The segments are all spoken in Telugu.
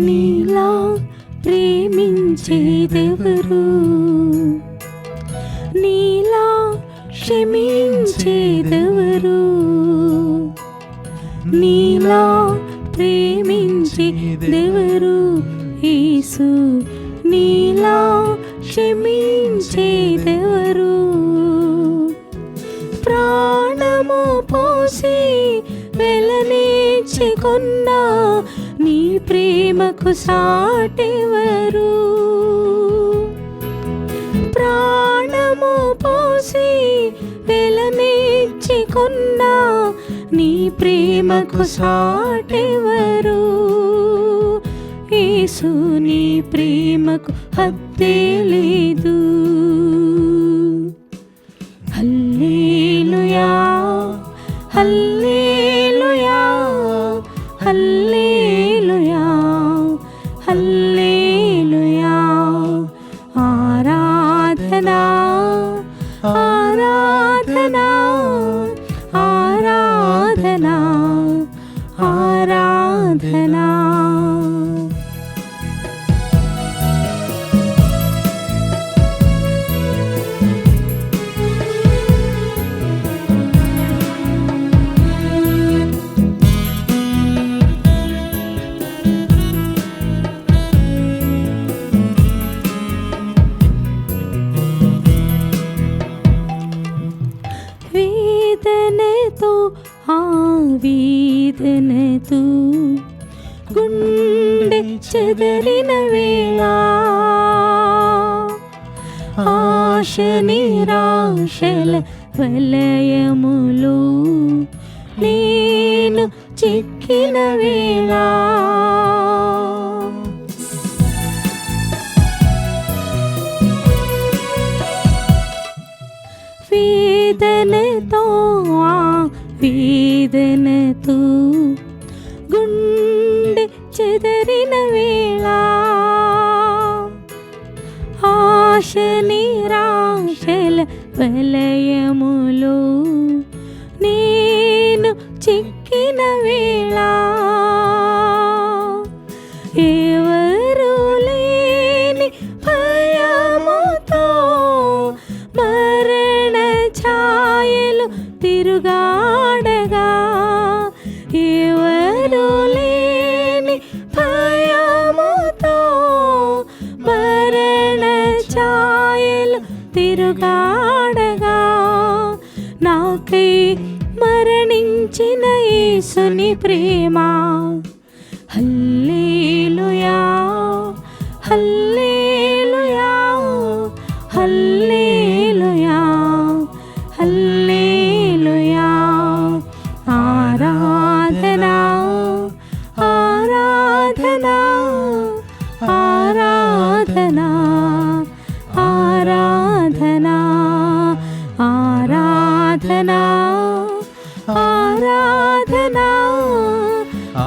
నీలా ప్రేమించేదెవరు, నీలా క్షమించేదెవరు, నీలా ప్రేమించేదెవరు యేసు, నీలా క్షమించేదెవరు. ప్రాణము పోసి వెలనేర్చుకున్న నీ ప్రేమకు సాటెవరు. ప్రాణము పోసి వెలనేర్చుకున్న నీ ప్రేమకు సాటెవరు. యేసు నీ ప్రేమకు హద్దే లేదు. హల్లెలూయా హల్లెలూయా హల్లెలూయా హల్లెలూయా. ఆరాధనా ఆరాధనా ఆరాధనా ఆరాధనా. వేదనతో ఆవేదనతో గుండె చెదరిన వేళ, ఆశ నిరాశల వలయములో నేను చిక్కిన వేళ, వేదనతో వేదనతో గుండె చెదరిన వేళ, ఆశ నిరాశల వలయములో నేను చిక్కిన వేళ, ఎవరు లేని భయముతో మరణ ఛాయలు తిరుగాడగా, ఎవరు లేని భయముతో మరణ ఛాయలు తిరుగాడగా, నాకై మరణించిన యేసుని ప్రేమ. హల్లెలూయా హల్లెలూయా హల్లెలూయా హల్లెలూయా. ఆరాధనా ఆరాధనా ఆరాధనా ఆరాధనా ఆరాధనా ఆరాధనా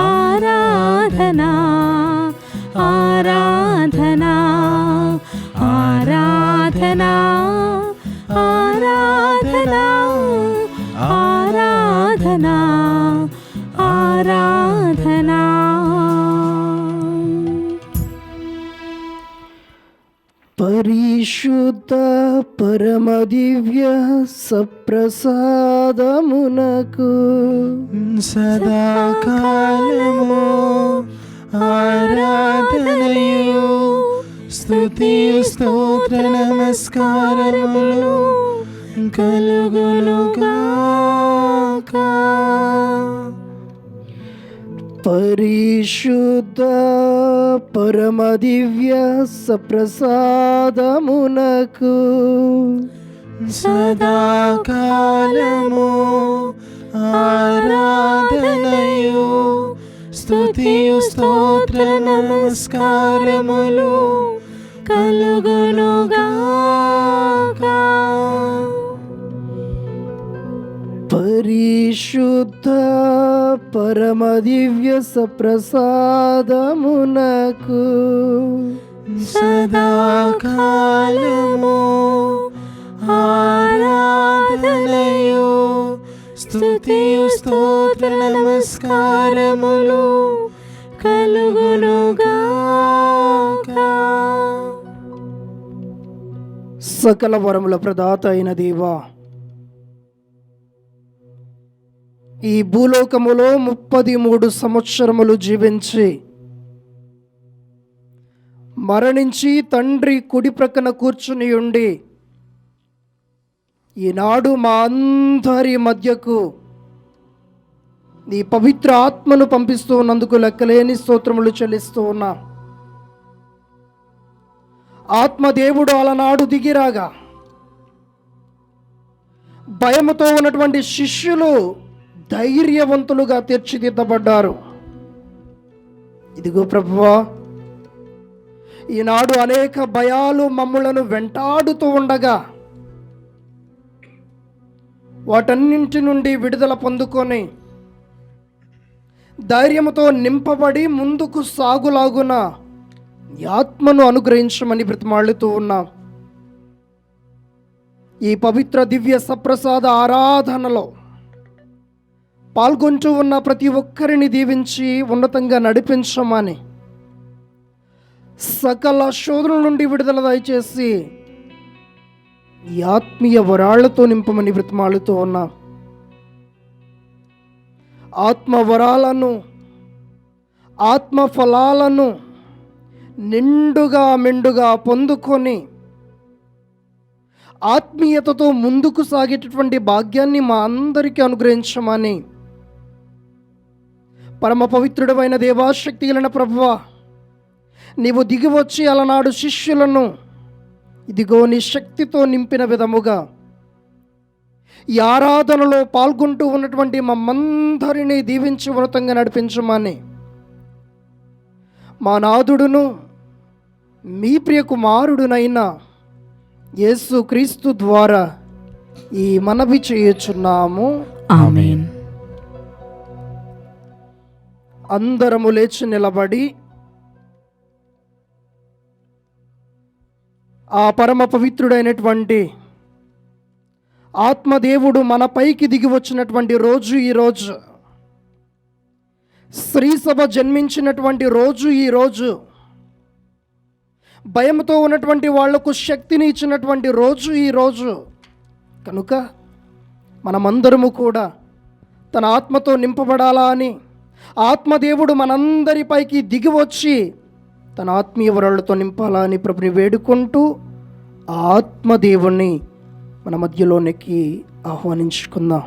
ఆరాధనా ఆరాధనా ఆరాధనా ఆరాధనా ఆరాధనా ఆరాధనా. పరిశుద్ధ పరమ దివ్య సప్రసాదమునకు సదాకాలము ఆరాధనయు స్తుతియు స్తోత్ర నమస్కారములు కలుగునుగాక. పరిశుద్ధ పరమ దివ్య సప్రసాదమునకు సదాకాలము ఆరాధనయు స్తుతియు స్తోత్ర నమస్కారములు పరిశుద్ధ పరమ దివ్య సప్రసాదమునకు సదాకాలము ఆరాధనయు స్తుతియు స్తోత్ర నమస్కారములు కలుగునుగాక. సకల వరముల ప్రదాత అయిన దేవా, ఈ భూలోకములో 33 సంవత్సరములు జీవించి మరణించి తండ్రి కుడి ప్రక్కన కూర్చుని ఉండి ఈనాడు మా అందరి మధ్యకు నీ పవిత్ర ఆత్మను పంపిస్తూ ఉన్నందుకు లెక్కలేని స్తోత్రములు చెల్లిస్తూ ఉన్నా. ఆత్మదేవుడు అలనాడు దిగిరాగా భయముతో ఉన్నటువంటి శిష్యులు ధైర్యవంతులుగా తీర్చిదిద్దబడ్డారు. ఇదిగో ప్రభువా, ఈనాడు అనేక భయాలు మమ్ములను వెంటాడుతూ ఉండగా వాటన్నింటి నుండి విడుదల పొందుకొని ధైర్యముతో నింపబడి ముందుకు సాగులాగున ఆత్మను అనుగ్రహించమని బ్రతిమాలుతూ ఉన్నాం. ఈ పవిత్ర దివ్య సప్రసాద ఆరాధనలో పాల్గొంటూ ఉన్న ప్రతి ఒక్కరిని దీవించి ఉన్నతంగా నడిపించమని, సకల శోధనల నుండి విడుదల దయచేసి ఈ ఆత్మీయ వరాళ్లతో నింపమని బ్రతిమాలుతూ ఉన్నాం. ఆత్మ వరాలను, ఆత్మ ఫలాలను నిండుగా మెండుగా పొందుకొని ఆత్మీయతతో ముందుకు సాగేటటువంటి భాగ్యాన్ని మా అందరికీ అనుగ్రహించమని, పరమ పవిత్రుడమైన దేవాశక్తి కలిగిన ప్రభువా, నీవు దిగివచ్చి అలనాడు శిష్యులను ఇదిగో నీ శక్తితో నింపిన విధముగా ఈ ఆరాధనలో పాల్గొంటూ ఉన్నటువంటి మమ్మందరినీ దీవించి ఉన్నతంగా నడిపించమని మా నాథుడును మీ ప్రియ కుమారుడునైన యేసు క్రీస్తు ద్వారా ఈ మనవి చేయుచున్నాము. ఆమేన్. అందరము లేచి నిలబడి ఆ పరమ పవిత్రుడైనటువంటి ఆత్మదేవుడు మన పైకి దిగి వచ్చినటువంటి రోజు ఈరోజు, స్త్రీ సభ జన్మించినటువంటి రోజు ఈరోజు, భయంతో ఉన్నటువంటి వాళ్లకు శక్తిని ఇచ్చినటువంటి రోజు ఈరోజు కనుక మనమందరము కూడా తన ఆత్మతో నింపబడాలా అని ఆత్మదేవుడు మనందరిపైకి దిగి వచ్చి తన ఆత్మీయ వరాలతో నింపాలా అని ప్రభుని వేడుకుంటూ ఆ ఆత్మదేవుణ్ణి మన మధ్యలోనికి ఆహ్వానించుకుందాం.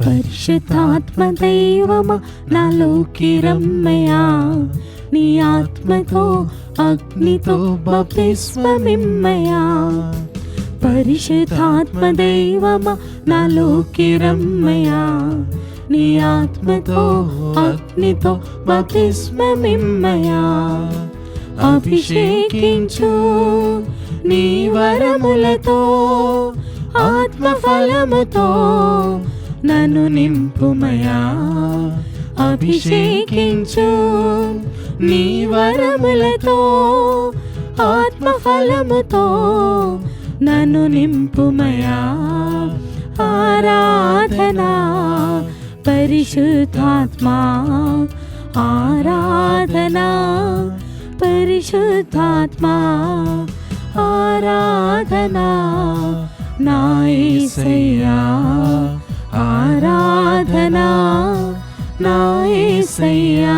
పరిశుద్ధాత్మ దైవమా నాలోకి రమ్మయ్యా, నీ ఆత్మతో అగ్నితో బప్తిస్మమిమ్మయ్యా. పరిశుద్ధాత్మ దైవమా నాలోకి రమ్మయ్యా, నీ ఆత్మతో అగ్నితో బప్తిస్మమిమ్మయ్యా. అభిషేకించు నీ వరములతో ఆత్మ ఫలముతో నన్ను నింపుమయా. అభిషేకించు నీ వరములతో ఆత్మ ఫలముతో నన్ను నింపుమయా. ఆరాధనా పరిశుద్ధాత్మా, ఆరాధనా పరిశుద్ధాత్మా, ఆరాధనా నా యేసయ్యా, ఆరాధనా నా యేసయ్యా.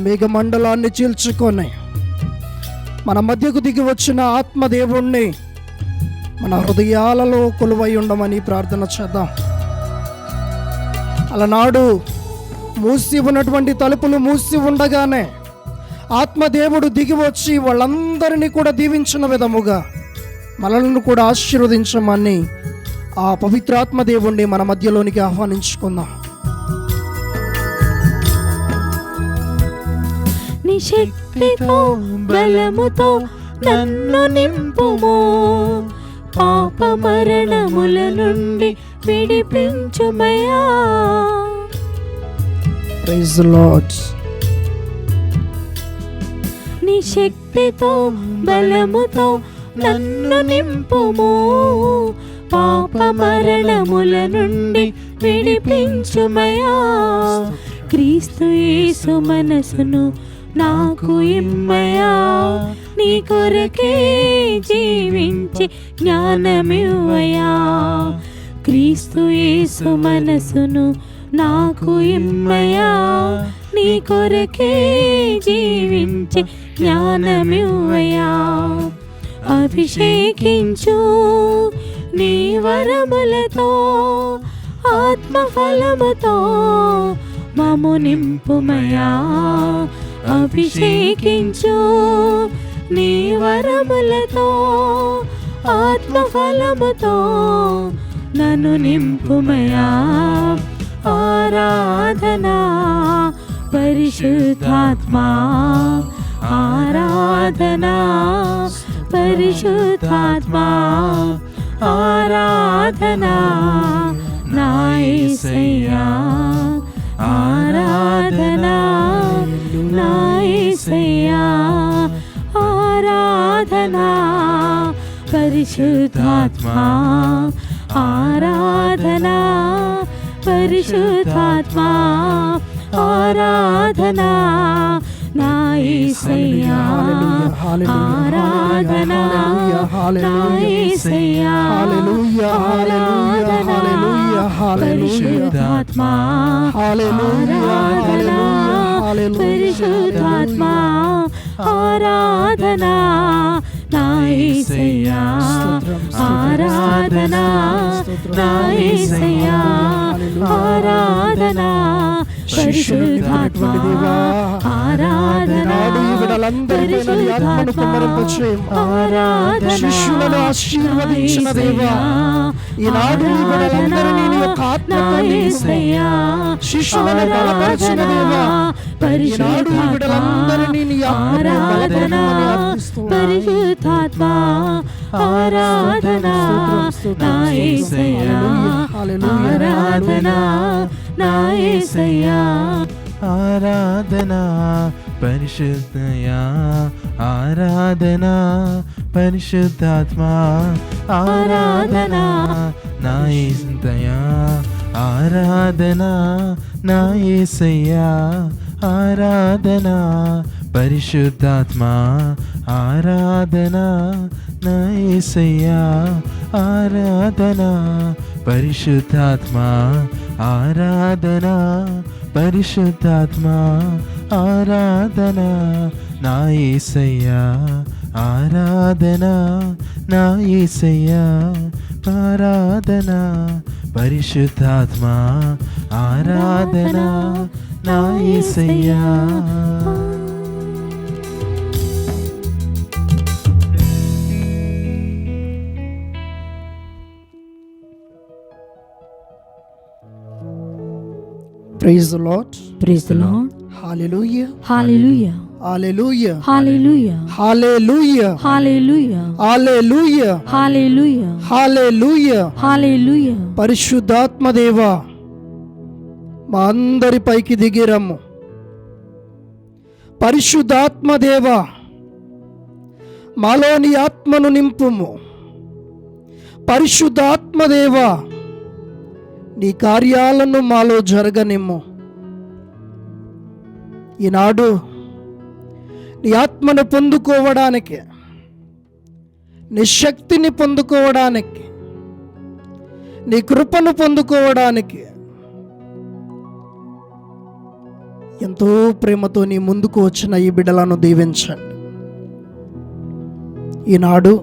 మేఘమండలాన్ని చీల్చుకొని మన మధ్యకు దిగి వచ్చిన ఆత్మదేవుణ్ణి మన హృదయాలలో కొలువై ఉండమని ప్రార్థన చేద్దాం. అలనాడు మూసి ఉన్నటువంటి తలుపులు మూసి ఉండగానే ఆత్మదేవుడు దిగి వచ్చి వాళ్ళందరినీ కూడా దీవించిన విధముగా మనల్ని కూడా ఆశీర్వదించమని ఆ పవిత్రాత్మదేవుణ్ణి మన మధ్యలోనికి ఆహ్వానించుకుందాం. నీ శక్తితో బలముతో నన్ను నింపుము, పాప మరణముల నుండి విడిపించుమయా. Praise the lord. నీ శక్తితో బలముతో నన్ను నింపుము, పాప మరణముల నుండి విడిపించుమయా. క్రీస్తు యేసు మనసును నాకు ఇమ్మయా, నీ కొరకే జీవించి జ్ఞానమివ్వయా. క్రీస్తు యేసు మనసును నాకు ఇమ్మయా, నీ కొరకే జీవించి జ్ఞానమివ్వయా. అభిషేకించు నీ వరములతో, ఆత్మఫలముతో మము నింపుమయా. అభిషేకించు నీ వరములతో, ఆత్మఫలముతో నన్ను నింపుమయా. ఆరాధనా పరిశుద్ధాత్మా, ఆరాధనా పరిశుద్ధాత్మా, ఆరాధనా నా యేసయ్యా, ఆరాధనా నా యేసయ్యా, ఆరాధనా పరిశుద్ధాత్మా, ఆరాధనా పరిశుద్ధాత్మా, ఆరాధనా నా యేసయ్యా, ఆరాధనా నా యేసయ్యా, ఆరాధనా పరిశుద్ధాత్మా, ఆరాధనా పరిశుద్ధాత్మా, ఆరాధనా నా యేసయ్యా, ఆరాధనా నా యేసయ్యా, ఆరాధనా పరిశుద్ధాత్మా, ఆరాధనా పరిశుద్ధాత్మా, ఆరాధనా శిష్యులను ఆశీర్వదించిన దేవా, ఈనాడు ఈ బిడ్డలందరినీ నీ యొక్క ఆత్మతో నింపుము. శిష్యులను బలపరిచిన దేవా, ఈనాడు ఈ బిడ్డలందరినీ నీ ఆత్మతో బలపరచమని అర్థిస్తున్నాను. పరిశుద్ధాత్మా, ఆరాధనా నా యేసయ్యా, ఆరాధనా నా యేసయ్యా, ఆరాధనా పరిశుద్ధయా, ఆరాధనా పరిశుద్ధాత్మా, ఆరాధనా నా యేసయ్యా, ఆరాధనా నా యేసయ్యా, ఆరాధనా పరిశుద్ధాత్మా, ఆరాధనా నా యేసయ్యా, ఆరాధనా పరిశుద్ధాత్మా, ఆరాధనా పరిశుద్ధాత్మా, ఆరాధనా నా యేసయ్యా, ఆరాధనా నా యేసయ్యా, ఆరాధనా పరిశుద్ధాత్మా, ఆరాధనా నా యేసయ్యా. Praise the Lord. Praise the Lord. Hallelujah. Hallelujah. Hallelujah. Hallelujah. Hallelujah. Hallelujah. Hallelujah. Hallelujah. Hallelujah. Hallelujah. పరిశుద్ధాత్మ దేవా, మా అందరి పైకి దిగిరమ్ము. పరిశుద్ధాత్మ దేవా, మాలోని ఆత్మను నింపుము. పరిశుద్ధాత్మ దేవా, నీ కార్యాలను మాలో జరగనిమ్ము. ఈనాడు నీ ఆత్మను పొందుకోవడానికి, నీ శక్తిని పొందుకోవడానికి, నీ కృపను పొందుకోవడానికి ఎంతో ప్రేమతో నీ ముందుకు వచ్చిన ఈ బిడ్డలను దీవించండి. ఈనాడు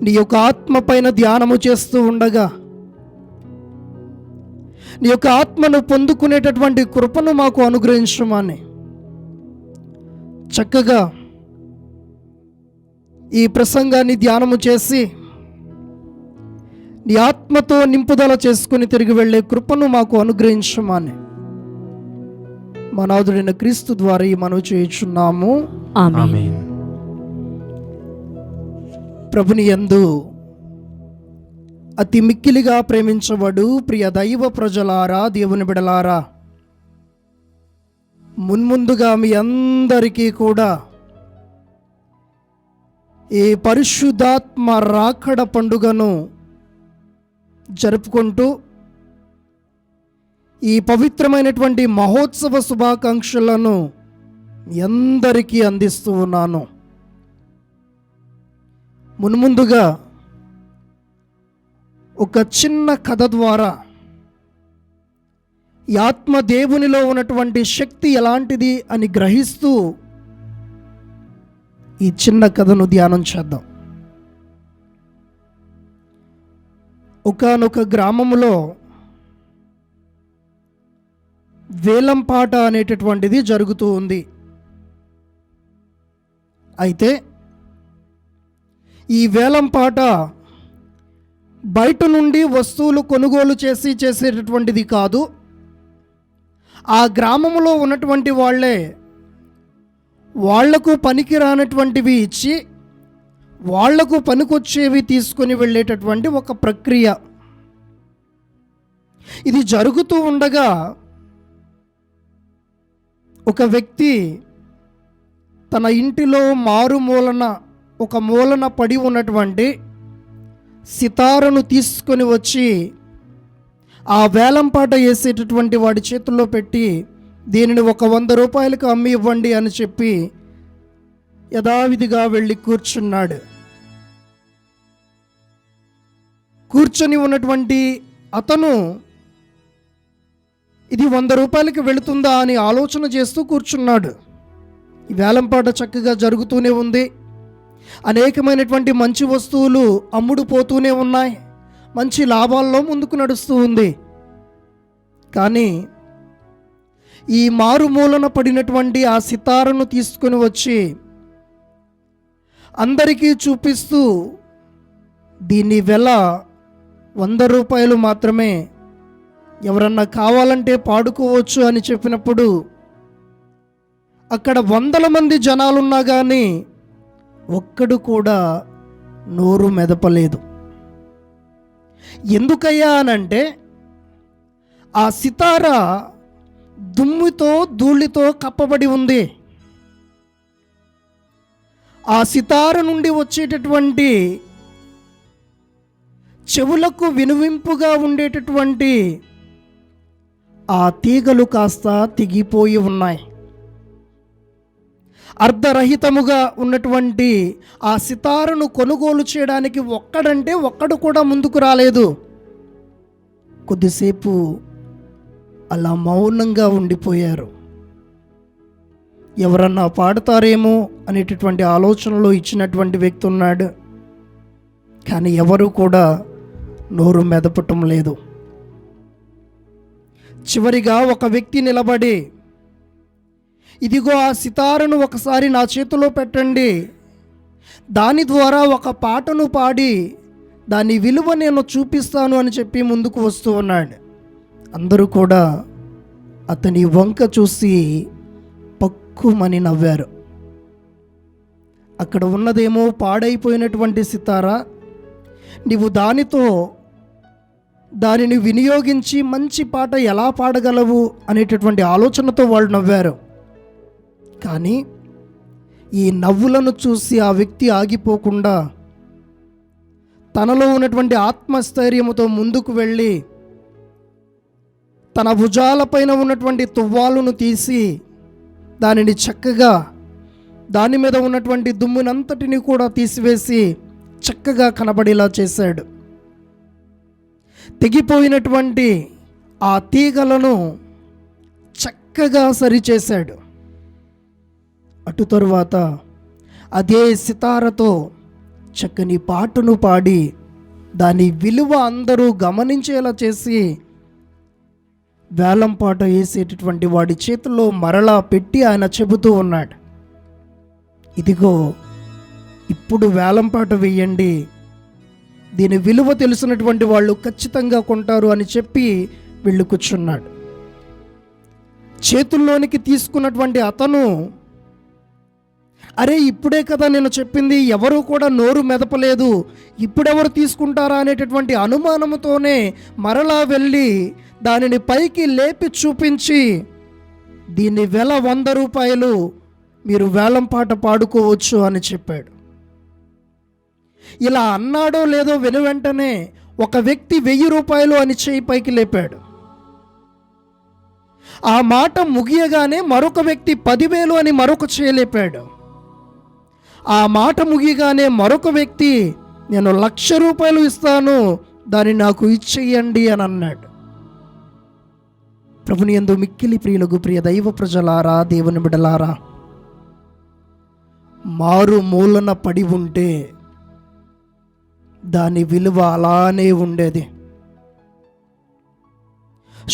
నీ యొక్క ఆత్మ పైన ధ్యానము చేస్తూ ఉండగా నీ యొక్క ఆత్మను పొందుకునేటటువంటి కృపను మాకు అనుగ్రహించమని చక్కగా ఈ ప్రసంగాన్ని ధ్యానము చేసి నీ ఆత్మతో నింపుదల చేసుకుని తిరిగి వెళ్ళే కృపను మాకు అనుగ్రహించమని మా నాథుడైన క్రీస్తు ద్వారా ఈ మనవి చేయుచున్నాము. ఆమేన్. ఆమేన్. ప్రభుని యందు అతి మిక్కిలిగా ప్రేమించబడు ప్రియ దైవ ప్రజలారా, దేవుని బిడలారా, మున్ముందుగా మీ అందరికీ కూడా ఈ పరిశుద్ధాత్మ రాకడ పండుగను జరుపుకుంటూ ఈ పవిత్రమైనటువంటి మహోత్సవ శుభాకాంక్షలను అందరికీ అందిస్తూ ఉన్నాను. మున్ముందుగా ఒక చిన్న కథ ద్వారా ఈ ఆత్మ దేవునిలో ఉన్నటువంటి శక్తి ఎలాంటిది అని గ్రహిస్తూ ఈ చిన్న కథను ధ్యానం చేద్దాం. ఒకానొక గ్రామములో వేలంపాట అనేటటువంటిది జరుగుతూ ఉంది. అయితే ఈ వేలంపాట బయట నుండి వస్తువులు కొనుగోలు చేసేటటువంటిది కాదు. ఆ గ్రామంలో ఉన్నటువంటి వాళ్లకు పనికి రానటువంటివి ఇచ్చి వాళ్లకు పనికొచ్చేవి తీసుకొని వెళ్ళేటటువంటి ఒక ప్రక్రియ. ఇది జరుగుతూ ఉండగా ఒక వ్యక్తి తన ఇంటిలో ఒక మూలన పడి ఉన్నటువంటి సితారను తీసుకొని వచ్చి ఆ వేలంపాట వేసేటటువంటి వాడి చేతుల్లో పెట్టి దీనిని ఒక 100 రూపాయలకు అమ్మి ఇవ్వండి అని చెప్పి యథావిధిగా వెళ్ళి కూర్చున్నాడు. కూర్చొని ఉన్నటువంటి అతను ఇది 100 రూపాయలకి వెళుతుందా అని ఆలోచన చేస్తూ కూర్చున్నాడు. ఈ వేలంపాట చక్కగా జరుగుతూనే ఉంది. అనేకమైనటువంటి మంచి వస్తువులు అమ్ముడు పోతూనే ఉన్నాయి. మంచి లాభాల్లో ముందుకు నడుస్తూ ఉంది. కానీ ఈ మారుమూలన పడినటువంటి ఆ సితారను తీసుకొని వచ్చి అందరికీ చూపిస్తూ దీని వెల 100 రూపాయలు మాత్రమే, ఎవరన్నా కావాలంటే పాడుకోవచ్చు అని చెప్పినప్పుడు అక్కడ 100 మంది జనాలున్నా కానీ ఒక్కడు కూడా నోరు మెదపలేదు. ఎందుకయ్యా అనంటే ఆ సితార దుమ్ముతో ధూళితో కప్పబడి ఉంది. ఆ సితార నుండి వచ్చేటటువంటి చెవులకు వినువింపుగా ఉండేటటువంటి ఆ తీగలు కాస్త తెగిపోయి ఉన్నాయి. అర్ధరహితముగా ఉన్నటువంటి ఆ సితారను కొనుగోలు చేయడానికి ఒక్కడు కూడా ముందుకు రాలేదు. కొద్దిసేపు అలా మౌనంగా ఉండిపోయారు. ఎవరన్నా పాడతారేమో అనేటటువంటి ఆలోచనలో ఇచ్చినటువంటి వ్యక్తి ఉన్నాడు. కానీ ఎవరు కూడా నోరు మెదపటం లేదు. చివరిగా ఒక వ్యక్తి నిలబడి, ఇదిగో ఆ సితారను ఒకసారి నా చేతిలో పెట్టండి, దాని ద్వారా ఒక పాటను పాడి దాని విలువ నేను చూపిస్తాను అని చెప్పి ముందుకు వస్తూ ఉన్నాడు. అందరూ కూడా అతని వంక చూసి పక్కుమని నవ్వారు. అక్కడ ఉన్నదేమో పాడైపోయినటువంటి సితార, నీవు దానిని వినియోగించి మంచి పాట ఎలా పాడగలవు అనేటటువంటి ఆలోచనతో వాళ్ళు నవ్వారు. కానీ ఈ నవ్వులను చూసి ఆ వ్యక్తి ఆగిపోకుండా తనలో ఉన్నటువంటి ఆత్మస్థైర్యముతో ముందుకు వెళ్ళి తన భుజాలపైన ఉన్నటువంటి తువ్వాలును తీసి దానిని చక్కగా దాని మీద ఉన్నటువంటి దుమ్మునంతటిని కూడా తీసివేసి చక్కగా కనబడేలా చేశాడు. తెగిపోయినటువంటి ఆ తీగలను చక్కగా సరిచేశాడు. అటు తరువాత అదే సితారతో చక్కని పాటను పాడి దాని విలువ అందరూ గమనించేలా చేసి వేలంపాట వేసేటటువంటి వాడి చేతుల్లో మరలా పెట్టి ఆయన చెబుతూ ఉన్నాడు, ఇదిగో ఇప్పుడు వేలంపాట వేయండి, దీని విలువ తెలిసినటువంటి వాళ్ళు ఖచ్చితంగా కొంటారు అని చెప్పి వెళ్ళి కూర్చున్నాడు. చేతుల్లోనికి తీసుకున్నటువంటి అతను, అరే ఇప్పుడే కదా నేను చెప్పింది, ఎవరు కూడా నోరు మెదపలేదు, ఇప్పుడెవరు తీసుకుంటారా అనేటటువంటి అనుమానంతోనే మరలా వెళ్ళి దానిని పైకి లేపి చూపించి, దీని వెల 100 రూపాయలు, మీరు వేలంపాట పాడుకోవచ్చు అని చెప్పాడు. ఇలా అన్నాడో లేదో వెనువెంటనే ఒక వ్యక్తి 1000 రూపాయలు అని చేయి పైకి లేపాడు. ఆ మాట ముగియగానే మరొక వ్యక్తి 10,000 అని మరొక చేయి లేపాడు. ఆ మాట ముగియగానే మరొక వ్యక్తి, నేను 1,00,000 రూపాయలు ఇస్తాను, దాన్ని నాకు ఇచ్చేయండి అని అన్నాడు. ప్రభుని యందు మిక్కిలి ప్రియులకు ప్రియ దైవ ప్రజలారా, దేవుని బిడ్డలారా, మారు మూలన పడి ఉంటే దాని విలువ అలానే ఉండేది.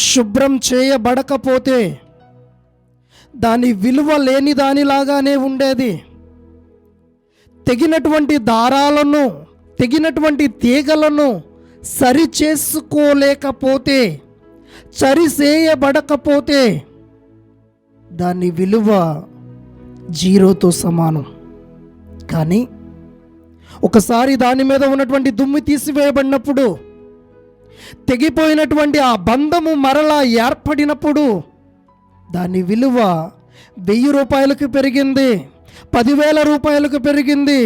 శుభ్రం చేయబడకపోతే దాని విలువ లేని దానిలాగానే ఉండేది. తెగినటువంటి దారాలను, తెగినటువంటి తీగలను సరి చేసుకోలేకపోతే, సరిచేయబడకపోతే దాని విలువ 0తో సమానం. కానీ ఒకసారి దాని మీద ఉన్నటువంటి దుమ్ము తీసివేయబడినప్పుడు, తెగిపోయినటువంటి ఆ బంధము మరలా ఏర్పడినప్పుడు దాని విలువ 1000 రూపాయలకు పెరిగింది, 10,000 రూపాయలకు పెరిగింది,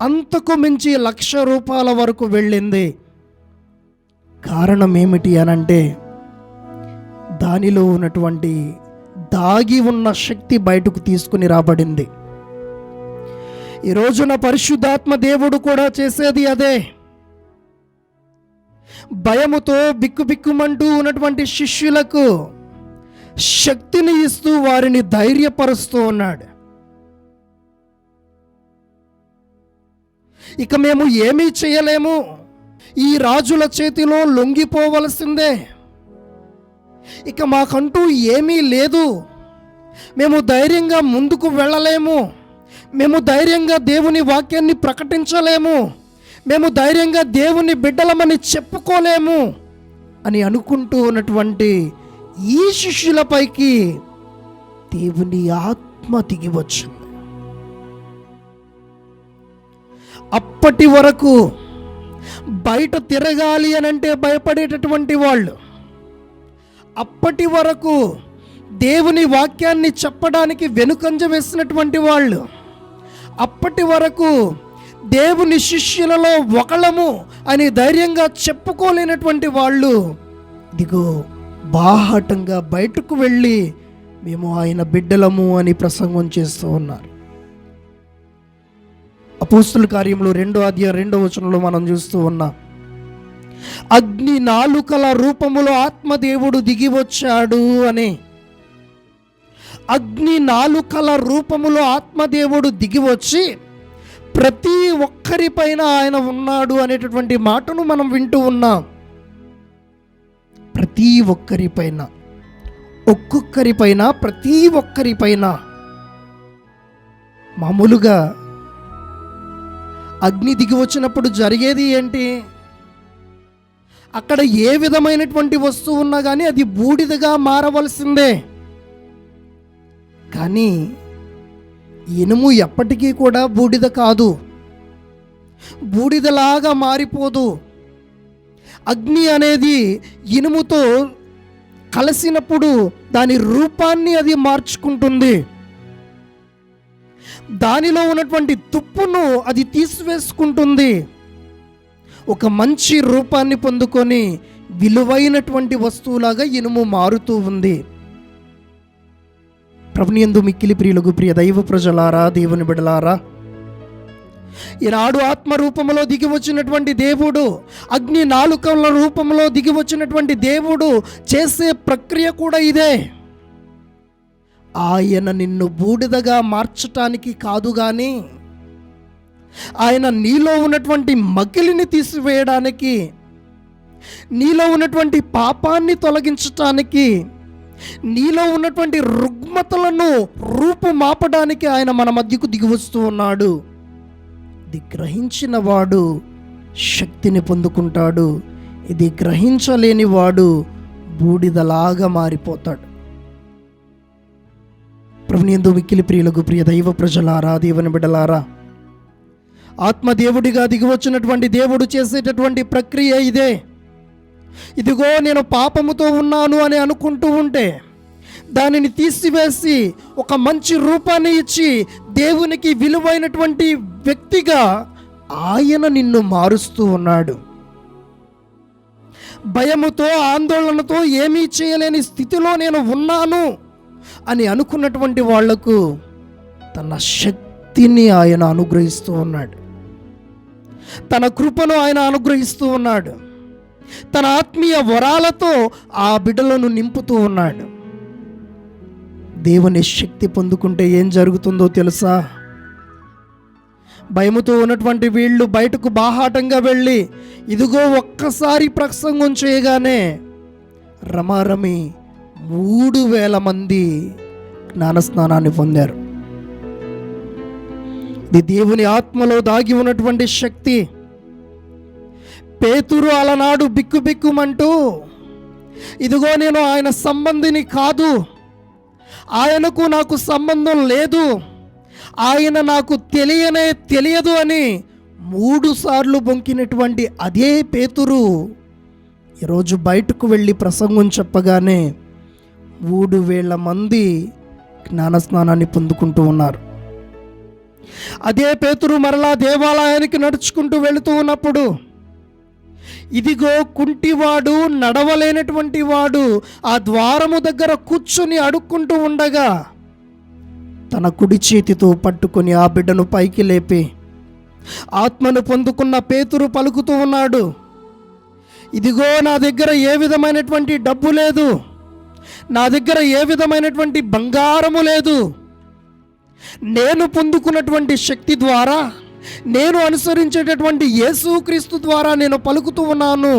అంతకు మించి 1,00,000 రూపాయల వరకు వెళ్ళింది. కారణం ఏమిటి అనంటే, దానిలో ఉన్నటువంటి దాగి ఉన్న శక్తి బయటకు తీసుకుని రాబడింది. ఈ రోజున పరిశుద్ధాత్మ దేవుడు కూడా చేసేది అదే. భయముతో బిక్కుబిక్కుమంటూ ఉన్నటువంటి శిష్యులకు శక్తిని ఇస్తూ వారిని ధైర్యపరుస్తూ ఉన్నాడు. ఇక మేము ఏమీ చేయలేము, ఈ రాజుల చేతిలో లొంగిపోవలసిందే, ఇక మాకంటూ ఏమీ లేదు, మేము ధైర్యంగా ముందుకు వెళ్ళలేము, మేము ధైర్యంగా దేవుని వాక్యాన్ని ప్రకటించలేము, మేము ధైర్యంగా దేవుని బిడ్డలమని చెప్పుకోలేము అని అనుకుంటూ ఉన్నటువంటి ఈ శిష్యులపైకి దేవుని ఆత్మ దిగి వచ్చింది. అప్పటి వరకు బయట తిరగాలి అనంటే భయపడేటటువంటి వాళ్ళు, అప్పటి వరకు దేవుని వాక్యాన్ని చెప్పడానికి వెనుకంజ వేసినటువంటి వాళ్ళు, అప్పటి వరకు దేవుని శిష్యులలో ఒకళ్ళము అని ధైర్యంగా చెప్పుకోలేనటువంటి వాళ్ళు, ఇదిగో బాహాటంగా బయటకు వెళ్ళి మేము ఆయన బిడ్డలము అని ప్రసంగం చేస్తూ ఉన్నారు. అపోస్తుల కార్యములు 2వ అధ్యాయం 2వ వచనంలో మనం చూస్తూ ఉన్నాం, అగ్ని నాలుకల రూపములో ఆత్మదేవుడు దిగి వచ్చాడు అని. అగ్ని నాలుకల రూపములో ఆత్మదేవుడు దిగి వచ్చి ప్రతి ఒక్కరిపైన ఆయన ఉన్నాడు అనేటటువంటి మాటను మనం వింటూ ఉన్నాం. ప్రతి ఒక్కరిపైన, ఒక్కొక్కరిపైన, ప్రతి ఒక్కరిపైన. మామూలుగా అగ్ని దిగి వచ్చినప్పుడు జరిగేది ఏంటి? అక్కడ ఏ విధమైనటువంటి వస్తువు ఉన్నా కానీ అది బూడిదగా మారవలసిందే. కానీ ఇనుము ఎప్పటికీ కూడా బూడిద కాదు, బూడిదలాగా మారిపోదు. అగ్ని అనేది ఇనుముతో కలిసినప్పుడు దాని రూపాన్ని అది మార్చుకుంటుంది. దానిలో ఉన్నటువంటి తుప్పును అది తీసివేసుకుంటుంది. ఒక మంచి రూపాన్ని పొందుకొని విలువైనటువంటి వస్తువులాగా ఇనుము మారుతూ ఉంది. ప్రభుని యందు మిక్కిలి ప్రియులకు ప్రియ దైవ ప్రజలారా, దేవుని బిడ్డలారా, ఈనాడు ఆత్మ రూపంలో దిగి వచ్చినటువంటి దేవుడు, అగ్ని నాలుకల రూపంలో దిగి వచ్చినటువంటి దేవుడు చేసే ప్రక్రియ కూడా ఇదే. ఆయన నిన్ను బూడిదగా మార్చటానికి కాదు కానీ ఆయన నీలో ఉన్నటువంటి మకిలిని తీసివేయడానికి, నీలో ఉన్నటువంటి పాపాన్ని తొలగించటానికి, నీలో ఉన్నటువంటి రుగ్మతలను రూపుమాపడానికి ఆయన మన మధ్యకు దిగివస్తూ ఉన్నాడు. ఇది గ్రహించిన వాడు శక్తిని పొందుకుంటాడు. ఇది గ్రహించలేని వాడు బూడిదలాగా మారిపోతాడు. ప్రభునందు మిక్కిలి ప్రియులకు, ప్రియ దైవ ప్రజలారా, దేవుని బిడ్డలారా, ఆత్మదేవుడిగా దిగివచ్చినటువంటి దేవుడు చేసేటటువంటి ప్రక్రియ ఇదే. ఇదిగో నేను పాపముతో ఉన్నాను అని అనుకుంటూ ఉంటే దానిని తీసివేసి ఒక మంచి రూపాన్ని ఇచ్చి దేవునికి విలువైనటువంటి వ్యక్తిగా ఆయన నిన్ను మారుస్తూ ఉన్నాడు. భయముతో, ఆందోళనతో ఏమీ చేయలేని స్థితిలో నేను ఉన్నాను అని అనుకున్నటువంటి వాళ్లకు తన శక్తిని ఆయన అనుగ్రహిస్తూ ఉన్నాడు. తన కృపను ఆయన అనుగ్రహిస్తూ ఉన్నాడు. తన ఆత్మీయ వరాలతో ఆ బిడ్డలను నింపుతూ ఉన్నాడు. దేవుని శక్తి పొందుకుంటే ఏం జరుగుతుందో తెలుసా? భయముతో ఉన్నటువంటి వీళ్ళు బయటకు బాహాటంగా వెళ్ళి ఇదిగో ఒక్కసారి ప్రసంగం చేయగానే రమారమి 3,000 మంది జ్ఞానస్నానాన్ని పొందారు. ఇది దేవుని ఆత్మలో దాగి ఉన్నటువంటి శక్తి. పేతురు అలనాడు బిక్కుబిక్కుమంటూ ఇదిగో నేను ఆయన సంబంధిని కాదు, ఆయనకు నాకు సంబంధం లేదు, ఆయన నాకు తెలియదు అని 3 సార్లు బొంకినటువంటి అదే పేతురు ఈరోజు బయటకు వెళ్ళి ప్రసంగం చెప్పగానే 3,000 మంది జ్ఞానస్నానాన్ని పొందుకుంటూ ఉన్నారు. అదే పేతురు మరలా దేవాలయానికి నడుచుకుంటూ వెళుతూ ఉన్నప్పుడు ఇదిగో కుంటివాడు, నడవలేనటువంటి వాడు ఆ ద్వారము దగ్గర కూర్చుని అడుక్కుంటూ ఉండగా తన కుడి చేతితో పట్టుకొని ఆ బిడ్డను పైకి లేపి ఆత్మను పొందుకున్న పేతురు పలుకుతూ ఉన్నాడు, ఇదిగో నా దగ్గర ఏ విధమైనటువంటి డబ్బు లేదు, నా దగ్గర ఏ విధమైనటువంటి బంగారము లేదు, నేను పొందుకున్నటువంటి శక్తి ద్వారా, నేను అనుసరించేటటువంటి యేసుక్రీస్తు ద్వారా నేను పలుకుతూ ఉన్నాను,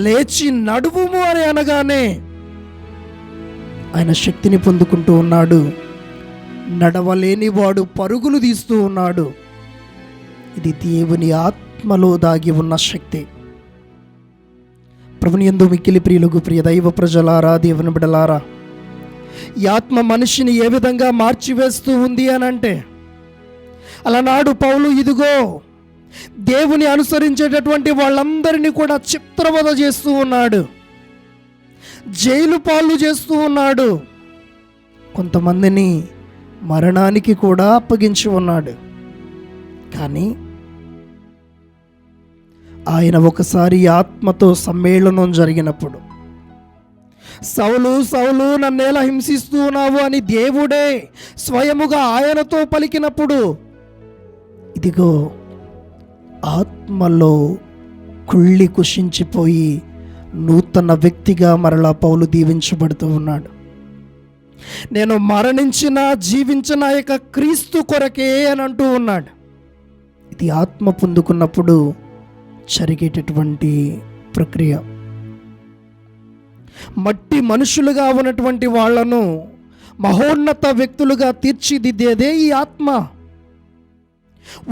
లేచి నడువుము అని అనగానే ఆయన శక్తిని పొందుకుంటూ ఉన్నాడు. నడవలేని వాడు పరుగులు తీస్తూ ఉన్నాడు. ఇది దేవుని ఆత్మలో దాగి ఉన్న శక్తి. ప్రభునియందు మిక్కిలి ప్రియులకు, ప్రియ దైవ ప్రజలారా, దేవుని బిడ్డలారా, ఈ ఆత్మ మనిషిని ఏ విధంగా మార్చివేస్తూ ఉంది అని అంటే, అలనాడు పౌలు ఇదిగో దేవుని అనుసరించేటటువంటి వాళ్ళందరినీ కూడా చిత్రవద చేస్తూ ఉన్నాడు, జైలు పాలు చేస్తూ ఉన్నాడు, కొంతమందిని మరణానికి కూడా అప్పగించి ఉన్నాడు. కానీ ఆయన ఒకసారి ఆత్మతో సమ్మేళనం జరిగినప్పుడు, సౌలు సౌలు నన్నేలా హింసిస్తూ ఉన్నావు అని దేవుడే స్వయముగా ఆయనతో పలికినప్పుడు ఇదిగో ఆత్మలో కుళ్ళి కుషించిపోయి నూతన వ్యక్తిగా మరలా పౌలు దీవించబడుతూ ఉన్నాడు. నేను మరణించిన జీవించిన యొక్క క్రీస్తు కొరకే అని అంటూ ఉన్నాడు. ఇది ఆత్మ పొందుకున్నప్పుడు జరిగేటటువంటి ప్రక్రియ. మట్టి మనుషులుగా ఉన్నటువంటి వాళ్లను మహోన్నత వ్యక్తులుగా తీర్చిదిద్దేదే ఈ ఆత్మ.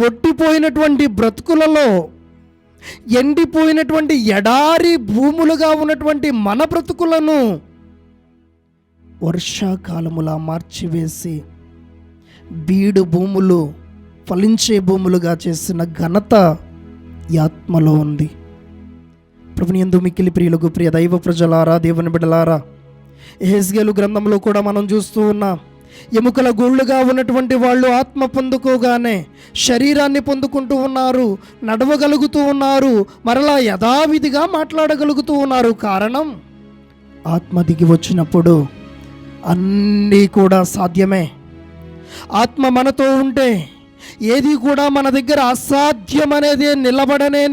ఒట్టిపోయినటువంటి బ్రతుకులలో, ఎండిపోయినటువంటి ఎడారి భూములుగా ఉన్నటువంటి మన బ్రతుకులను వర్షాకాలములా మార్చివేసి బీడు భూములు ఫలించే భూములుగా చేసిన ఘనత ఈ ఆత్మలో ఉంది. ప్రభునియందు మిక్కిలి ప్రియులకు, ప్రియ దైవ ప్రజలారా, దేవుని బిడ్డలారా, యెహెజ్కేలు గ్రంథంలో కూడా మనం చూస్తూ ఉన్నాం. ఎముకల గూళ్ళుగా ఉన్నటువంటి వాళ్ళు ఆత్మ పొందుకోగానే శరీరాన్ని పొందుకుంటూ ఉన్నారు, నడవగలుగుతూ ఉన్నారు, మరలా యథావిధిగా మాట్లాడగలుగుతూ ఉన్నారు. కారణం ఆత్మ దిగి వచ్చినప్పుడు అన్నీ కూడా సాధ్యమే. ఆత్మ మనతో ఉంటే ఏది కూడా మన దగ్గర అసాధ్యం అనేది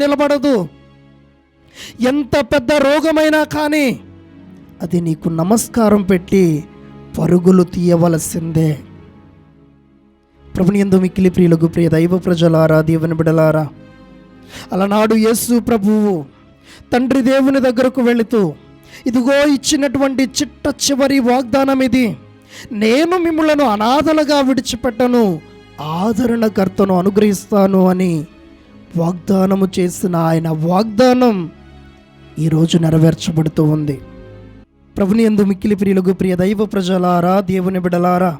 నిలబడదు. ఎంత పెద్ద రోగమైనా కానీ అది నీకు నమస్కారం పెట్టి పరుగులు తీయవలసిందే. ప్రభుని యందు మిక్కిలి ప్రియులకు ప్రియ దైవ ప్రజలారా, దేవుని బిడలారా, అలనాడు యేసు ప్రభువు తండ్రి దేవుని దగ్గరకు వెళుతూ, ఇదిగో ఇచ్చినటువంటి చిట్ట చివరి వాగ్దానం ఇది, నేను మిమ్మలను అనాథలుగా విడిచిపెట్టను, ఆదరణకర్తను అనుగ్రహిస్తాను అని వాగ్దానము చేసిన ఆయన వాగ్దానం ఈరోజు నెరవేర్చబడుతూ ఉంది. ప్రభుని యందు మిక్కిలి ప్రియులకు ప్రియ దైవ ప్రజలారా, దేవుని బిడలారా,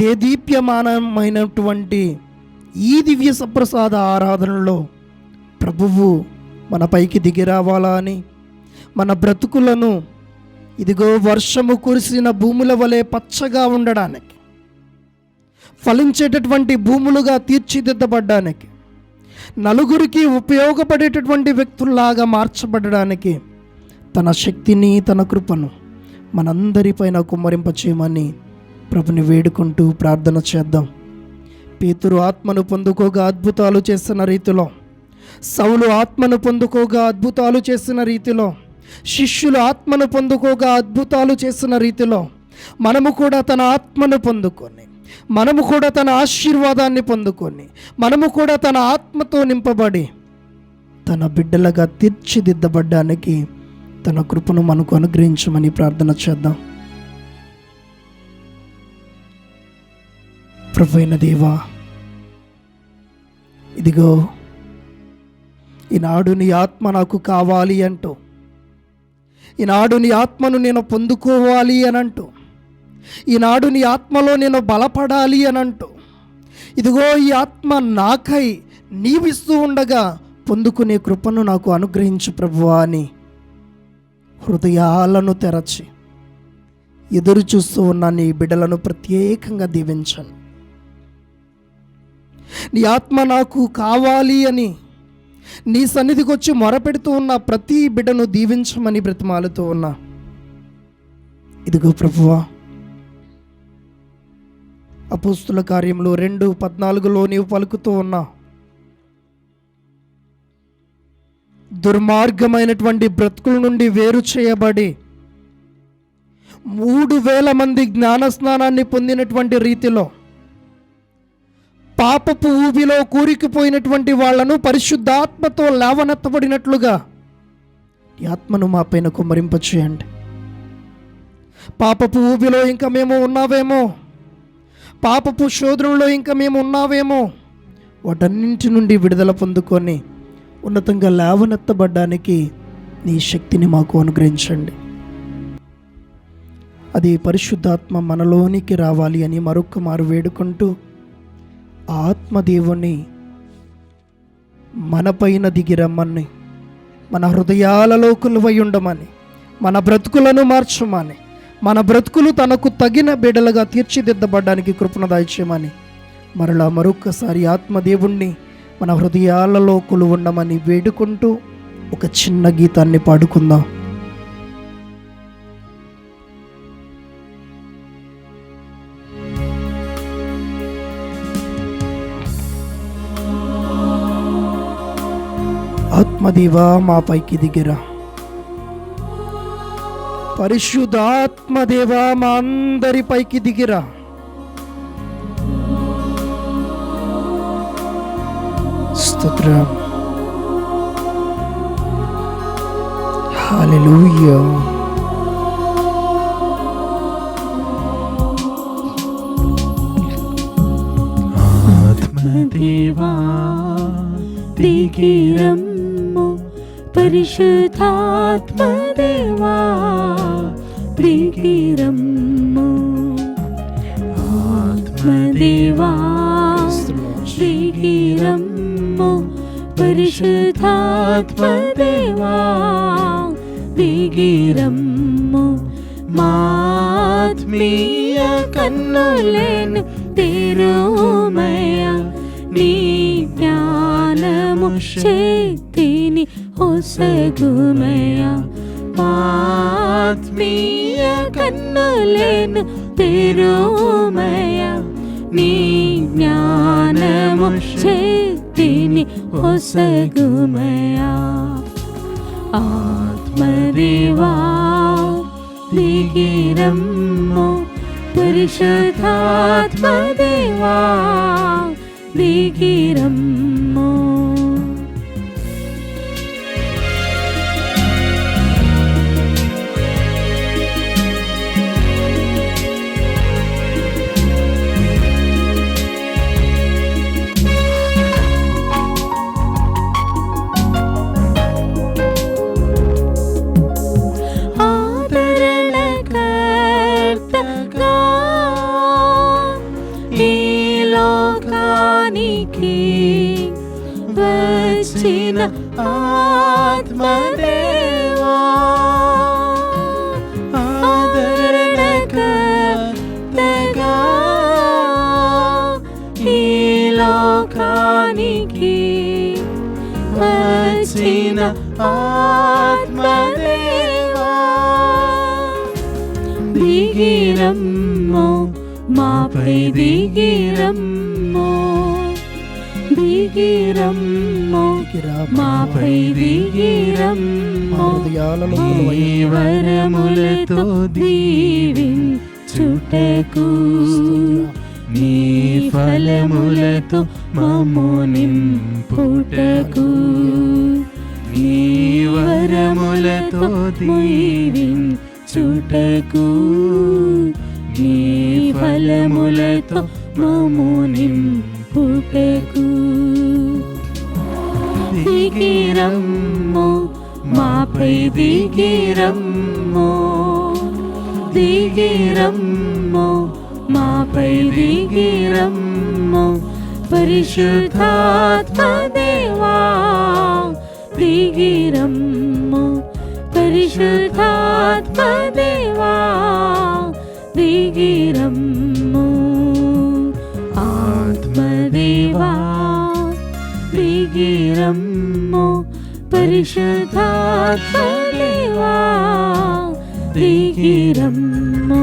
దేదీప్యమానమైనటువంటి ఈ దివ్య సప్రసాద ఆరాధనలో ప్రభువు మన పైకి దిగి రావాలా అని, మన బ్రతుకులను ఇదిగో వర్షము కురిసిన భూముల వలె పచ్చగా ఉండడానికి, ఫలించేటటువంటి భూములుగా తీర్చిదిద్దబడ్డానికి, నలుగురికి ఉపయోగపడేటటువంటి వ్యక్తుల్లాగా మార్చబడడానికి తన శక్తిని, తన కృపను మనందరిపైన కుమ్మరింపచేయమని ప్రభుని వేడుకుంటూ ప్రార్థన చేద్దాం. పేతురు ఆత్మను పొందుకోగా అద్భుతాలు చేసిన రీతిలో, సౌలు ఆత్మను పొందుకోగా అద్భుతాలు చేసిన రీతిలో, శిష్యులు ఆత్మను పొందుకోగా అద్భుతాలు చేసిన రీతిలో మనము కూడా తన ఆత్మను పొందుకొని, మనము కూడా తన ఆశీర్వాదాన్ని పొందుకొని, మనము కూడా తన ఆత్మతో నింపబడి తన బిడ్డలుగా తీర్చిదిద్దబడ్డానికి తన కృపను మనకు అనుగ్రహించమని ప్రార్థన చేద్దాం. ప్రభువైన దేవా, ఇదిగో ఈనాడు నీ ఆత్మ నాకు కావాలి అంటూ, ఈనాడు నీ ఆత్మను నేను పొందుకోవాలి అని అంటూ, ఈనాడు నీ ఆత్మలో నేను బలపడాలి అని అంటూ, ఇదిగో ఈ ఆత్మ నాకై నీవిస్తూ ఉండగా పొందుకునే కృపను నాకు అనుగ్రహించు ప్రభువా అని హృదయాలను తెరచి ఎదురు చూస్తూ ఉన్న నీ బిడ్డలను ప్రత్యేకంగా దీవించండి. నీ ఆత్మ నాకు కావాలి అని నీ సన్నిధికి వచ్చి మొరపెడుతూ ఉన్న ప్రతి బిడ్డను దీవించమని బ్రతిమాలుతూ ఉన్నా. ఇదిగో ప్రభువా, అపోస్తుల కార్యములు 2:14 నీవు పలుకుతూ ఉన్నా, దుర్మార్గమైనటువంటి బ్రతుకుల నుండి వేరు చేయబడి 3,000 మంది జ్ఞానస్నానాన్ని పొందినటువంటి రీతిలో పాపపు ఊబిలో కూరికిపోయినటువంటి వాళ్లను పరిశుద్ధాత్మతో లేవనెత్తబడినట్లుగా ఈ ఆత్మను మా పైన కుమ్మరింపచేయండి. పాపపు ఊబిలో ఇంకా మేము ఉన్నావేమో, పాపపు శోధనలో ఇంకా మేము ఉన్నావేమో, వాటన్నింటి నుండి విడుదల పొందుకొని ఉన్నతంగా లేవనెత్తబడ్డానికి నీ శక్తిని మాకు అనుగ్రహించండి. అది పరిశుద్ధాత్మ మనలోనికి రావాలి అని మరొక్క మారు వేడుకుంటూ, ఆత్మదేవుని మనపైన దిగి రమ్మని, మన హృదయాలలో కొలువై ఉండమని, మన బ్రతుకులను మార్చమని, మన బ్రతుకులు తనకు తగిన బిడ్డలుగా తీర్చిదిద్దబడ్డానికి కృపను దయచేయమని మరలా మరొక్కసారి ఆత్మదేవుణ్ణి మన హృదయాలలో కొలువుండమని వేడుకుంటూ ఒక చిన్న గీతాన్ని పాడుకుందాం. ఆత్మదేవా మా పైకి దిగిరా, పరిశుద్ధాత్మదేవా మా అందరి పైకి దిగిరా. స్తోత్రం, హల్లెలూయా. ఆత్మదేవా దిగిరమ్ము, పరిశుద్ధాత్మదేవా దిగిరమ్ము, ఆత్మదేవా దిగిరమ్ము, పరిశుద్ధాత్మదేవా దిగిరమ్ము. మాత్మీయ కన్నులను తెరుమయ్యా, నీ జ్ఞానము శక్తిని ఒసగుమయ్యా. ఆత్మీయ కన్నులను తెరుమయ్యా, నీ జ్ఞానము శక్తిని ఒసగుమయ్యా. ఆత్మదేవా దిగిరమ్ము, పరిశుద్ధాత్మదేవా దిగిరమ్ము. వచ్చిన ఆత్మదేవా ఆదరణకర్తగా ఈ లోకానికి వచ్చిన ఆత్మదేవా దిగిరమ్ము మాపై దిగిరమ్ము దిగిరమ్ము మాపై దిగిరమ్ము నీ వరములతో దీవించుటకు నీ ఫలములతో మమ్ము నింపుటకు నీ వరములతో దీవించుటకు నీ ఫలములతో మమ్ము నింపుటకు దిగిరమ్ము మాపై దిగిరమ్ము దిగిరమ్ము మాపై దిగిరమ్ము పరిశుద్ధాత్మదేవా దిగిరమ్ము పరిశుద్ధాత్మదేవా దిగిరమ్ము ఆత్మదేవా దిగిరమ్ము పరిశుద్ధాత్మదేవా దిగిరమ్ము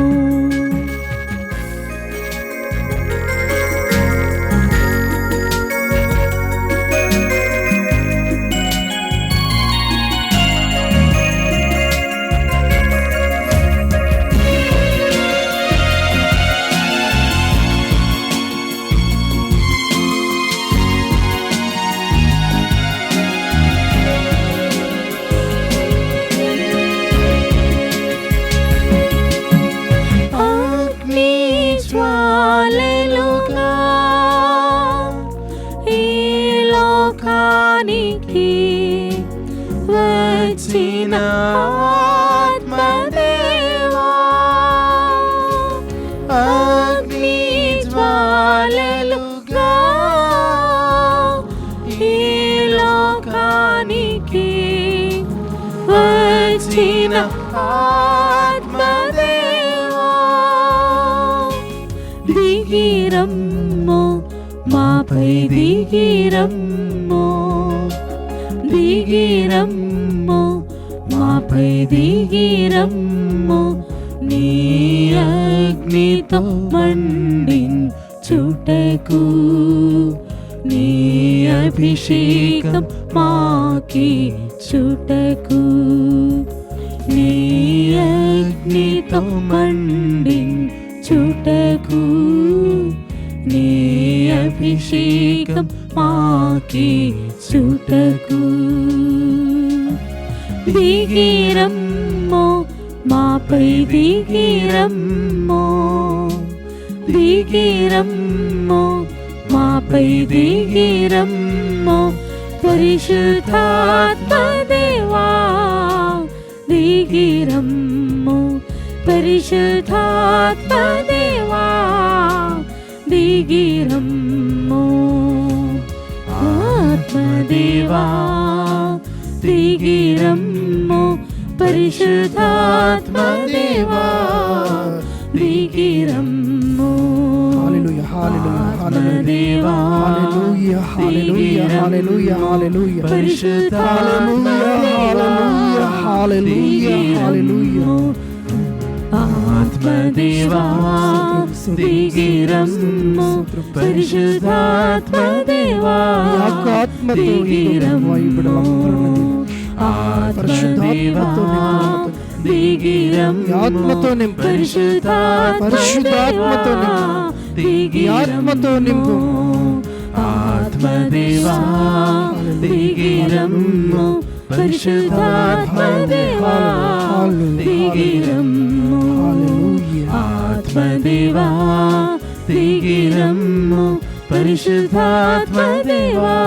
వచ్చిన ఆత్మదేవా అగ్ని జ్వాలలుగా ఈ లోకానికి వచ్చిన ఆత్మదేవా దిగిరమ్ము మాపై దిగిరమ్ము దిగిరమ్ము మాపై దిగిరమ్ము నీ అగ్నితో మండించుటకు నీ అభిషేకం మాకిచ్చుటకు నీ అగ్నితో మండించుటకు నీ అభిషేకం మాకిచ్చుటకు దిగిరమ్ము మాపై దిగిరమ్ము దిగిరమ్ము మాపై దిగిరమ్ము పరిశుద్ధాత్మదేవా దిగిరమ్ము పరిశుద్ధాత్మదేవా దిగిరమ్ము ఆత్మదేవా దిగిరమ్ము పరిశుద్ధాత్మదేవా దిగిరమ్ము హల్లెలూయా హల్లెలూయా హల్లెలూయా హల్లెలూయా హల్లెలూయా హల్లెలూయా హల్లెలూయా హల్లెలూయా హల్లెలూయా ఆత్మదేవా దిగిరమ్ము పరిశుద్ధాత్మదేవా దిగిరమ్ము ఆత్మదేవా దిగిరమ్ము. ఈ ఆత్మతో నింపు, పరిశుద్ధాత్మతో నింపు, ఈ ఆత్మతో నింపు. ఆత్మదేవా దిగిరమ్ము, పరిశుద్ధాత్మదేవా దిగిరమ్ము. ఆత్మదేవా దిగిరమ్ము, పరిశుద్ధాత్మదేవా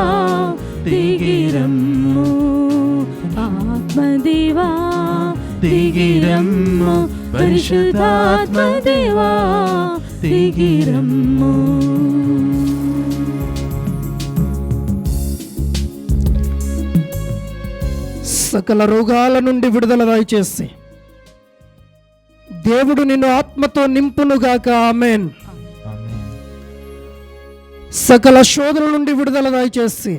దిగిరమ్ము. ఆత్మదేవా దిగిరమ్ము, పరిశుద్ధాత్మదేవా దిగిరమ్ము. సకల రోగాల నుండి విడుదల దయచేసి దేవుడు నిన్ను ఆత్మతో నింపునుగాక. ఆమేన్. సకల శోధనల నుండి విడుదల దయచేసి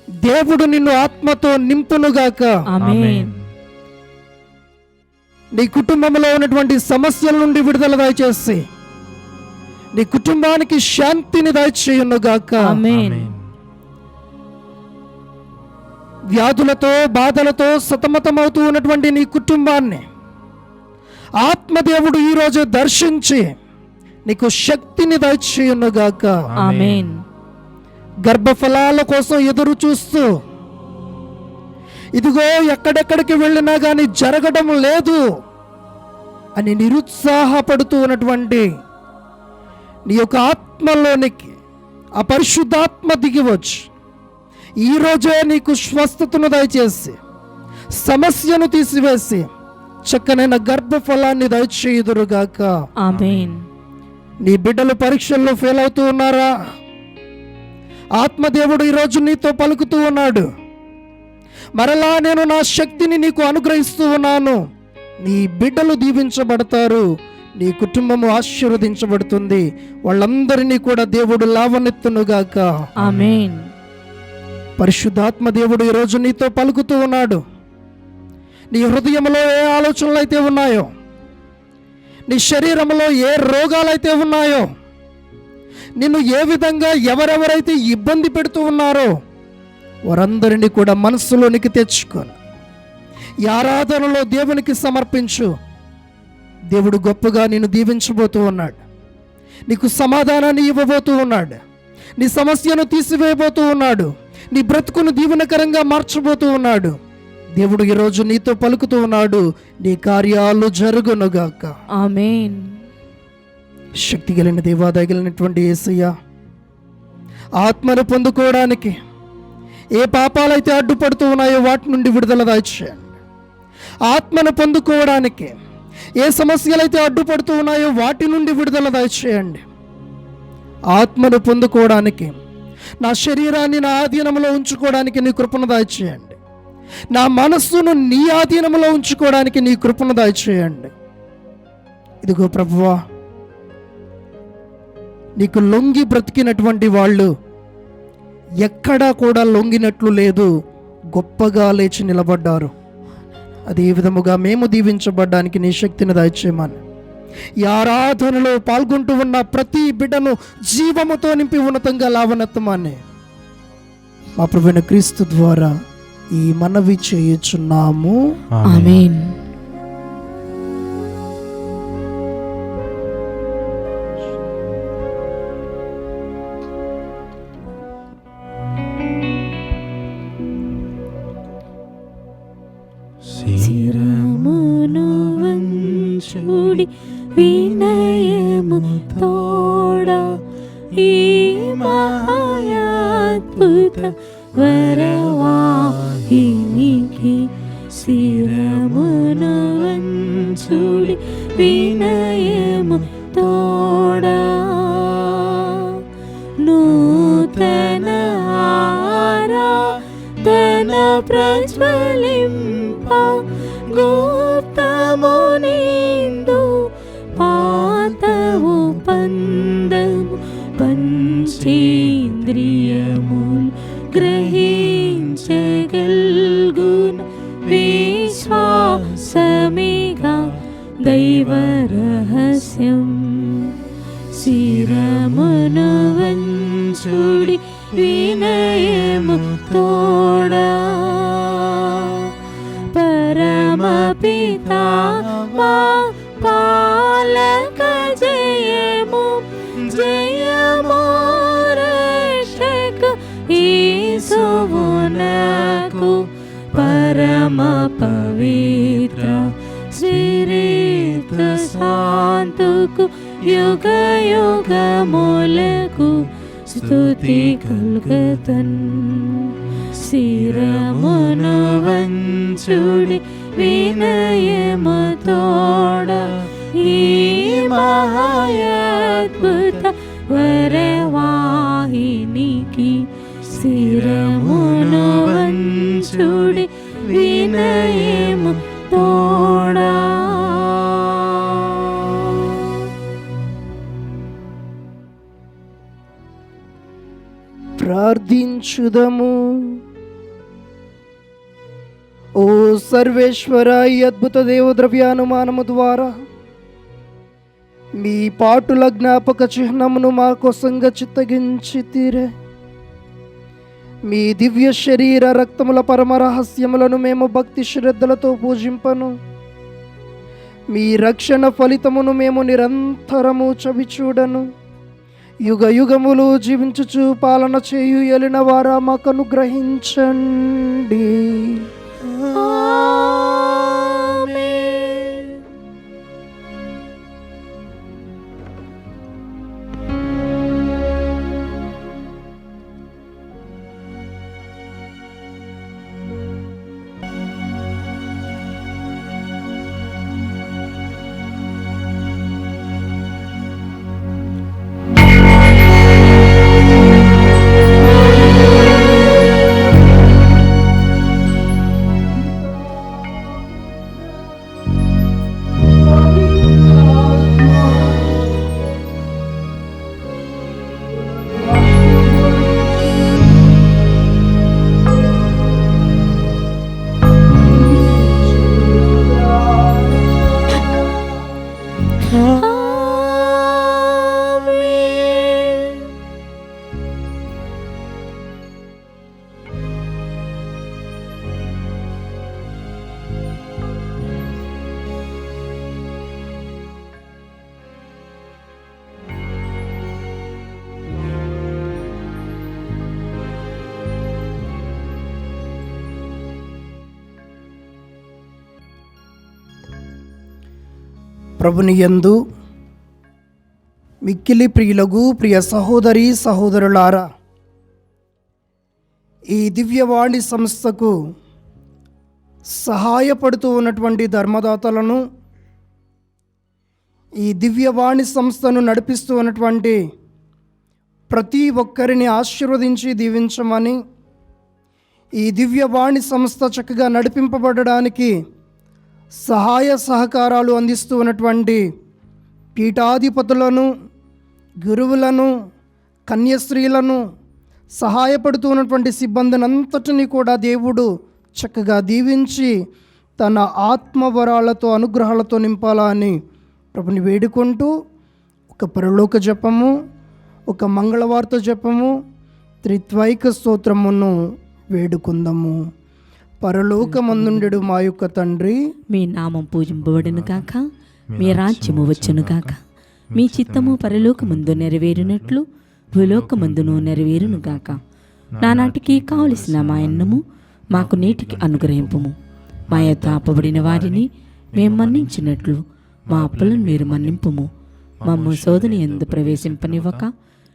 దేవుడు నిన్ను ఆత్మతో నింపునుగాక. ఆమేన్. నీ కుటుంబంలో ఉన్నటువంటి సమస్యల నుండి విడుదల దయచేసి నీ కుటుంబానికి శాంతిని దయచేయునుగాక. ఆమేన్. వ్యాధులతో బాధలతో సతమతమవుతూ ఉన్నటువంటి నీ కుటుంబాన్ని ఆత్మదేవుడు ఈరోజు దర్శించి నీకు శక్తిని దయచేయునుగాక. ఆమేన్. గర్భఫలాల కోసం ఎదురు చూస్తూ ఇదిగో ఎక్కడెక్కడికి వెళ్ళినా కానీ జరగడం లేదు అని నిరుత్సాహపడుతూ ఉన్నటువంటి నీ యొక్క ఆత్మలోనికి ఆ పరిశుద్ధాత్మ దిగివచ్చు. ఈరోజే నీకు స్వస్థతను దయచేసి సమస్యను తీసివేసి చక్కనైన గర్భఫలాన్ని దయచేయుదురుగాక. ఆమేన్. నీ బిడ్డలు పరీక్షల్లో ఫెయిల్ అవుతూ ఉన్నారా? ఆత్మదేవుడు ఈరోజు నీతో పలుకుతూ ఉన్నాడు. మరలా నేను నా శక్తిని నీకు అనుగ్రహిస్తూ ఉన్నాను. నీ బిడ్డలు దీవించబడతారు, నీ కుటుంబము ఆశీర్వదించబడుతుంది. వాళ్ళందరినీ కూడా దేవుడు లావనెత్తునుగాక. ఆమేన్. పరిశుద్ధాత్మ దేవుడు ఈరోజు నీతో పలుకుతూ ఉన్నాడు. నీ హృదయంలో ఏ ఆలోచనలు అయితే ఉన్నాయో, నీ శరీరంలో ఏ రోగాలైతే ఉన్నాయో, నిన్ను ఏ విధంగా ఎవరెవరైతే ఇబ్బంది పెడుతూ ఉన్నారో వారందరినీ కూడా మనస్సులోనికి తెచ్చుకొని ఈ ఆరాధనలో దేవునికి సమర్పించు. దేవుడు గొప్పగా నిన్ను దీవించబోతూ ఉన్నాడు. నీకు సమాధానాన్ని ఇవ్వబోతూ ఉన్నాడు. నీ సమస్యను తీసివేయబోతూ ఉన్నాడు. నీ బ్రతుకును దీవెనకరంగా మార్చబోతూ ఉన్నాడు. దేవుడు ఈరోజు నీతో పలుకుతూ ఉన్నాడు. నీ కార్యాలు జరుగునుగాక. ఆమేన్. శక్తి కలిగిన దేవాదయగలిగినటువంటి యేసయ్య, ఆత్మను పొందుకోవడానికి ఏ పాపాలైతే అడ్డుపడుతూ ఉన్నాయో వాటి నుండి విడుదల దయచేయండి. ఆత్మను పొందుకోవడానికి ఏ సమస్యలైతే అడ్డుపడుతూ ఉన్నాయో వాటి నుండి విడుదల దయచేయండి. ఆత్మను పొందుకోవడానికి నా శరీరాన్ని నా ఆధీనంలో ఉంచుకోవడానికి నీ కృపను దయచేయండి. నా మనస్సును నీ ఆధీనంలో ఉంచుకోవడానికి నీ కృపను దయచేయండి. ఇదిగో ప్రభువా, నీకు లొంగి బ్రతికినటువంటి వాళ్ళు ఎక్కడా కూడా లొంగినట్లు లేదు, గొప్పగా లేచి నిలబడ్డారు. అదే విధముగా మేము దీవించబడ్డానికి నీ శక్తిని దయచేయమని ఈ ఆరాధనలో పాల్గొంటూ ఉన్న ప్రతి బిడ్డను జీవముతో నింపి ఉన్నతంగా లావనెత్తమని మా ప్రభువైన క్రీస్తు ద్వారా ఈ మనవి చేయుచున్నాము. ఆమేన్. శిరమును వంచుడి వినయము తోడ ఈ మహాయాద్భుత వరవాహినికి శిరమును వంచుడి వినయము తోడ నూతన ఆరాధన ప్రజ్వలింప గుప్తము నిందు పాతవు పందము పంచేంద్రియములు గ్రహించగల్గున విశ్వాసమిగా దైవ రహస్యం శిరమును వంచుడి వినయము తోడా పరమ మా పాలక జయము జయము రక్షక యేసువునకు పరమ పవిత్ర శ్రీరిత శాంతుకు యుగ యుగములకు స్తుతి కల్గతన్. శిరమును వంచుడి వినయముతోడ ఈ మహాద్భుత వరవాహినికి శిరమును వంచుడి వినయముతోడా. ప్రార్థించుదము. ఓ సర్వేశ్వర, ఈ అద్భుత దేవద్రవ్యానుమానము ద్వారా మీ పాటుల జ్ఞాపక చిహ్నమును మా కోసంగా చిత్తగించితిరే. మీ దివ్య శరీర రక్తముల పరమ రహస్యములను మేము భక్తి శ్రద్ధలతో పూజింపను. మీ రక్షణ ఫలితమును మేము నిరంతరము చవిచూడను. యుగ యుగములు జీవించుచు పాలన చేయు ఎలిన వారా మాకు అనుగ్రహించండి. ప్రభుని యందు మిక్కిలి ప్రియులగు ప్రియ సహోదరి సహోదరులారా, ఈ దివ్యవాణి సంస్థకు సహాయపడుతూ ఉన్నటువంటి ధర్మదాతలను, ఈ దివ్యవాణి సంస్థను నడిపిస్తూ ఉన్నటువంటి ప్రతి ఒక్కరిని ఆశీర్వదించి దీవించమని, ఈ దివ్యవాణి సంస్థ చక్కగా నడిపింపబడడానికి సహాయ సహకారాలు అందిస్తూ ఉన్నటువంటి పీఠాధిపతులను, గురువులను, కన్యస్త్రీలను, సహాయపడుతూ ఉన్నటువంటి సిబ్బందిని అంతటినీ కూడా దేవుడు చక్కగా దీవించి తన ఆత్మవరాలతో అనుగ్రహాలతో నింపాలని ప్రభుని వేడుకుంటూ ఒక పరలోక జపము, ఒక మంగళవార్త జపము, త్రిత్వైక స్తోత్రమును వేడుకుందాము. పరలోకమందుండెడు మా యొక్క తండ్రి, మీ నామం పూజింపబడును గాక, మీ రాజ్యము వచ్చును గాక, మీ చిత్తము పరలోకమందు నెరవేరునట్లు భూలోకమందును నెరవేరును గాక. నానాటికి కావలసిన మా అన్నము మాకు నేటికి అనుగ్రహింపుము. మా యొక్క ఆపబడిన వారిని మేము మన్నించినట్లు మా అప్పులను మీరు మన్నింపుము. మమ్ము శోధన యందు ప్రవేశింపనివ్వక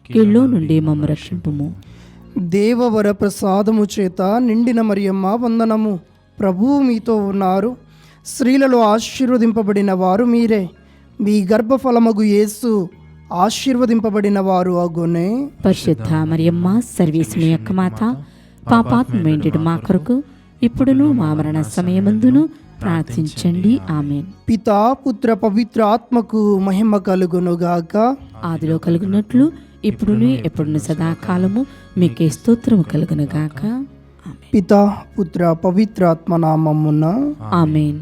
కీళ్ళలో నుండి మమ్ము రక్షింపుము. దేవవర ప్రసాదము చేత నిండిన మరియమ్మ వందనము. ప్రభువు మీతో ఉన్నారు. స్త్రీలలో ఆశీర్వదింపబడిన వారు మీరే. మీ గర్భఫలమగు యేసు ఆశీర్వదింపబడిన వారు అగునే. పరిశుద్ధ మరియమ్మ సర్వేశ్వరుని యొక్క మాత, పాపాత్ములైన మా కొరకు ఇప్పుడును మా మరణ సమయమందును ప్రార్థించండి. ఆమేన్. పితా పుత్ర పవిత్ర ఆత్మకు మహిమ కలుగునుగాక. ఆదిలో కలుగునట్లు ఇప్పుడును ఎప్పుడును సదాకాలము మీకే స్తోత్రము కలుగునుగాక. ఆమేన్. పితా పుత్ర పవిత్ర ఆత్మ నామమున ఆమేన్.